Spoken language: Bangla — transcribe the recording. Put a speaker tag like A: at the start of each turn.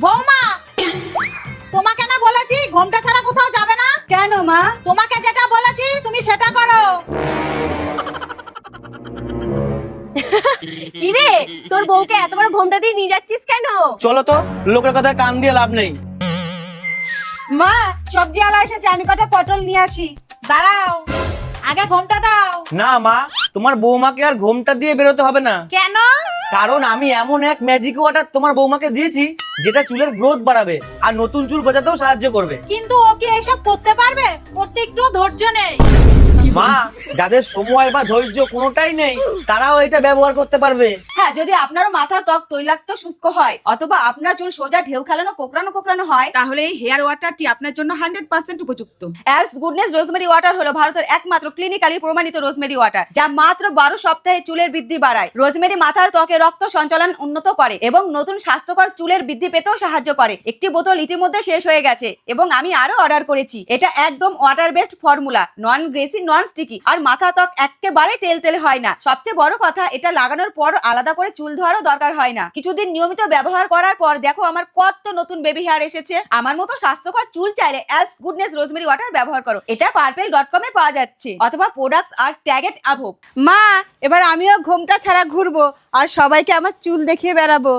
A: বৌমা, তোমাকে না বলেছি ঘোমটা ছাড়া কোথাও যাবে না?
B: কেন মা?
A: তোমাকে যেটা বলেছি তুমি সেটা করো।
B: কি রে, তোর বউকে এত বড় ঘোমটা দিয়ে নিয়ে যাচ্ছিস কেন?
C: চলো তো, লোকের কথায় কান দিয়ে লাভ নেই।
A: মা, সবজি আলা এসেছে, আমি কটা পটল নিয়ে আসি। দাঁড়াও, আগে ঘোমটা দাও।
C: না মা, তোমার বৌমাকে আর ঘোমটা দিয়ে বেরোতে হবে না।
A: কেন?
C: কারণ আমি এমন এক ম্যাজিক ওয়াটার তোমার বৌমাকে দিয়েছি যেটা চুলের গ্রোথ বাড়াবে আর নতুন চুল গজাতেও সাহায্য করবে।
A: কিন্তু ও কি এইসব করতে পারবে? করতে একটু ধৈর্য নেই।
C: মা, যাদের সময় বা ধৈর্য কোনোটাই নেই তারাও এটা ব্যবহার করতে পারবে।
B: হ্যাঁ, যদি আপনারও মাথার ত্বক তৈলাক্ত শুষ্ক হয় অথবা আপনার চুল সোজা ঢেউ খেলানো কোকড়ানো হয়,
D: তাহলে এই হেয়ার ওয়াটারটি আপনার জন্য 100% উপযুক্ত।
B: অ্যালপস গুডনেস রোজমেরি ওয়াটার হলো ভারতের একমাত্র ক্লিনিক্যালি প্রমাণিত রোজমেরি ওয়াটার, যা মাত্র 12 সপ্তাহে চুলের বৃদ্ধি বাড়ায়। রোজমেরি মাথার ত্বকে রক্ত সঞ্চালন উন্নত করে এবং নতুন স্বাস্থ্যকর চুলের বৃদ্ধি পেতেও সাহায্য করে। একটি বোতল ইতিমধ্যে শেষ হয়ে গেছে এবং আমি আরো অর্ডার করেছি। এটা একদম water based formula, non greasy, non sticky, আর মাথা ত্বক একেবারে তেল হয় না। সবচেয়ে বড় কথা, এটা লাগানোর পর আলাদা করে চুল ধোয়ারও দরকার হয় না। কিছুদিন নিয়মিত ব্যবহার করার পর দেখো আমার কত নতুন বেবি হেয়ার এসেছে। আমার মতো স্বাস্থ্যকর চুল চাইলে অ্যালপস গুডনেস রোজমেরি ওয়াটার ব্যবহার করো। এটা purple.com এ পাওয়া যাচ্ছে অথবা প্রোডাক্টস আর ট্যাগেড অ্যাভব।
A: মা, এবার আমিও ঘোমটা ছাড়া ঘুরবো আর সবাইকে আমার চুল দেখিয়ে বেড়াবো।